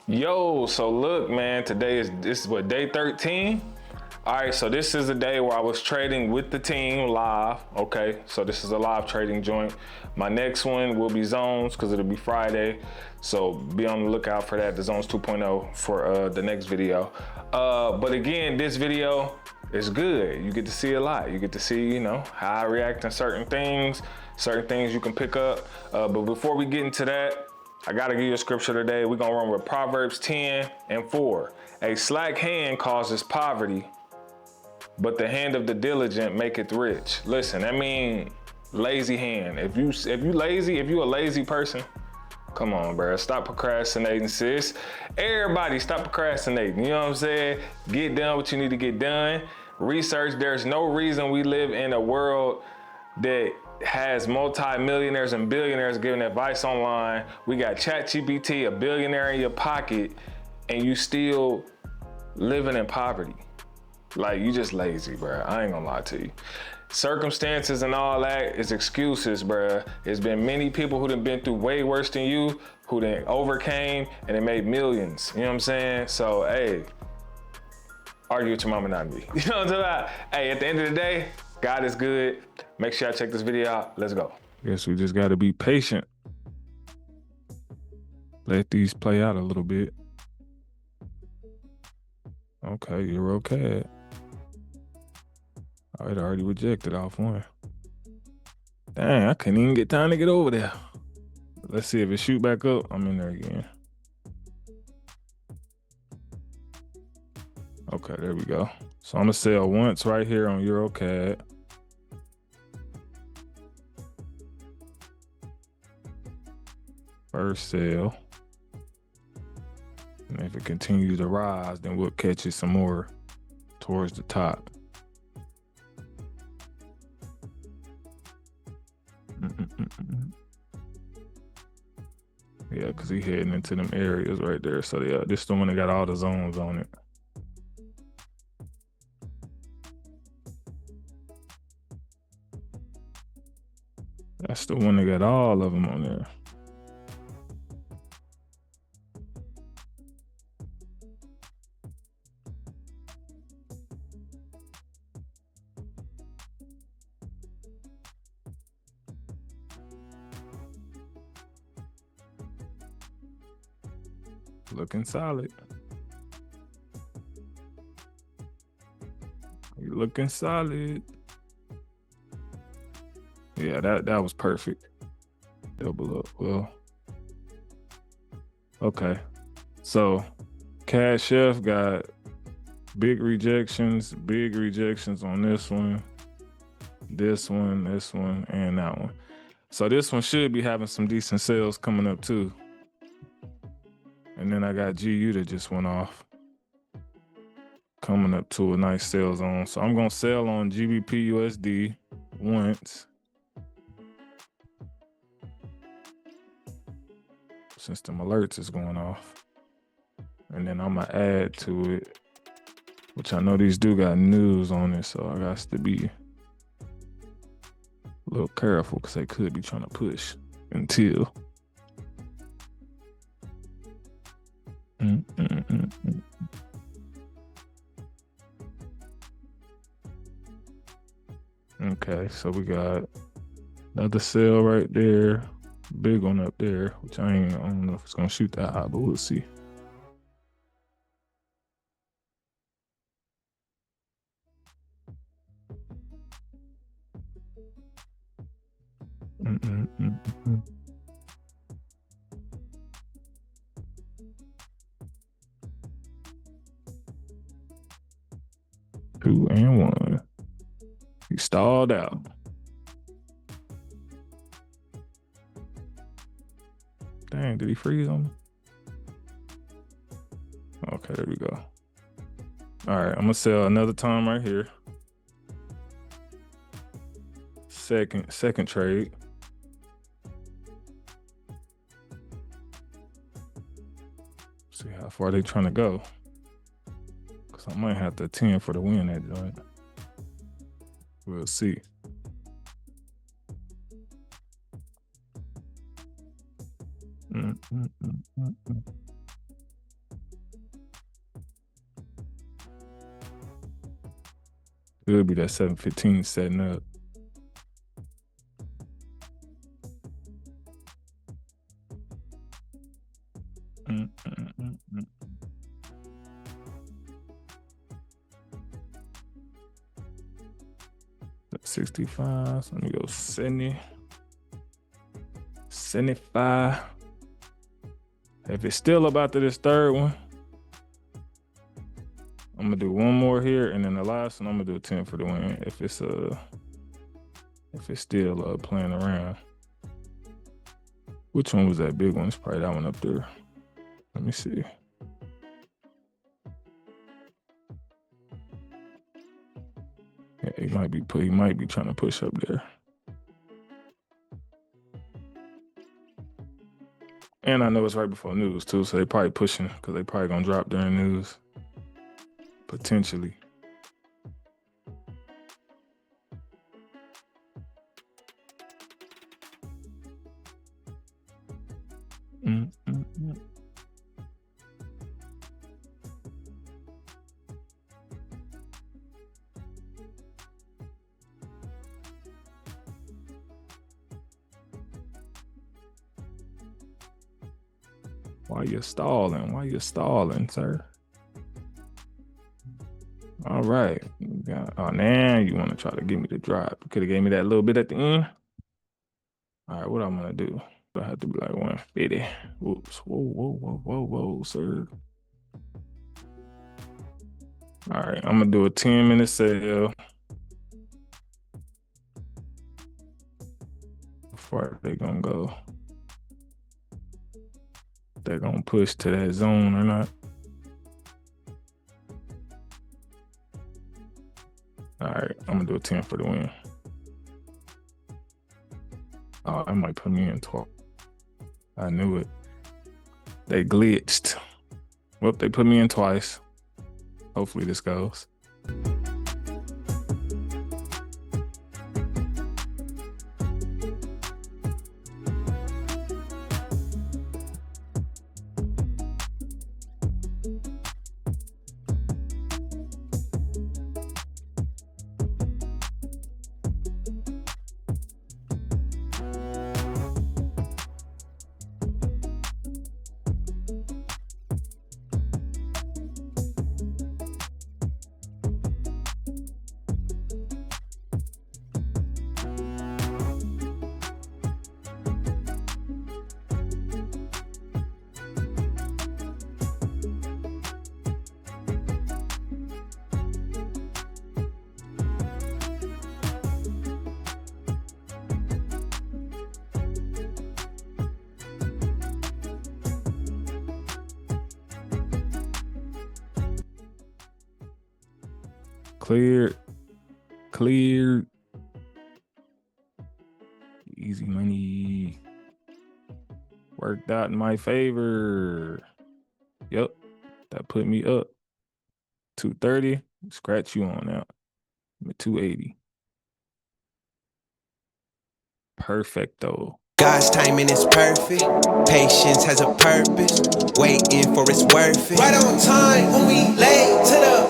Yo, so look, man, this is what, day 13? All right, so this is a day where I was trading with the team live. Okay, so this is a live trading joint. My next one will be zones because it'll be Friday. So be on the lookout for that, the zones 2.0 for the next video. But again, this video is good. You get to see a lot. You get to see, how I react to certain things you can pick up. But before we get into that, I gotta give you a scripture today. We're gonna run with Proverbs 10:4. A slack hand causes poverty, but the hand of the diligent maketh rich. Listen, that mean lazy hand. If you a lazy person, come on, bro. Stop procrastinating, sis. Everybody stop procrastinating. You know what I'm saying? Get done what you need to get done. Research. There's no reason we live in a world that has multi-millionaires and billionaires giving advice online. We got ChatGPT, a billionaire in your pocket, and you still living in poverty. Like, you just lazy, bro. I ain't gonna lie to you. Circumstances and all that is excuses, bro. There's been many people who done been through way worse than you, who done overcame and they made millions. You know what I'm saying? So, hey, argue with your mama, not me. You know what I'm talking about? Hey, at the end of the day, God is good. Make sure y'all check this video out. Let's go. Guess we just gotta be patient. Let these play out a little bit. Okay, you're okay. Oh, it already rejected off one. Dang, I couldn't even get time to get over there. Let's see if it shoot back up. I'm in there again. Okay, there we go. So I'm gonna sell once right here on EuroCAD. First sale. And if it continues to rise, then we'll catch it some more towards the top. Yeah, because he heading into them areas right there. So yeah, this is the one that got all the zones on it. That's the one that got all of them on there. Looking solid. You looking solid. Yeah, that was perfect. Double up. Well, okay. So Cash Chef got big rejections on this one, and that one. So this one should be having some decent sales coming up too. And then I got GU that just went off, coming up to a nice sell zone. So I'm gonna sell on GBP USD once, since them alerts is going off. And then I'm gonna add to it, which I know these do got news on it, so I got to be a little careful because they could be trying to push until. Okay, so we got another sell right there, big one up there, which I don't know if it's gonna shoot that high, but we'll see. Two and one. He stalled out. Dang, did he freeze on me? Okay, there we go. All right, I'm gonna sell another time right here. Second trade. See how far they trying to go. Cause I might have to 10 for the win that joint. We'll see. Could be that 715 setting up. Mm. 65. So let me go 70. 75. If it's still up after this third one, I'm gonna do one more here, and then the last one I'm gonna do a 10 for the win. If it's still playing around. Which one was that big one? It's probably that one up there. Let me see. Yeah, he might be trying to push up there. And I know it's right before news too, so they probably pushing because they probably gonna drop during news. Potentially. Why you stalling? Why you stalling, sir? All right. Oh, now you want to try to give me the drop. You could have gave me that little bit at the end. All right, what I'm going to do? I have to be like 150. Whoops. Whoa, sir. All right, I'm going to do a 10-minute sale. How far they going to go? They're going to push to that zone or not. All right, I'm going to do a 10 for the win. Oh, that might put me in 12. I knew it. They glitched. Well, they put me in twice. Hopefully this goes. Cleared. Easy money. Worked out in my favor. Yep. That put me up. 230. Scratch you on out. I'm at 280. Perfecto. God's timing is perfect. Patience has a purpose. Waiting for it's worth it. Right on time when we late to the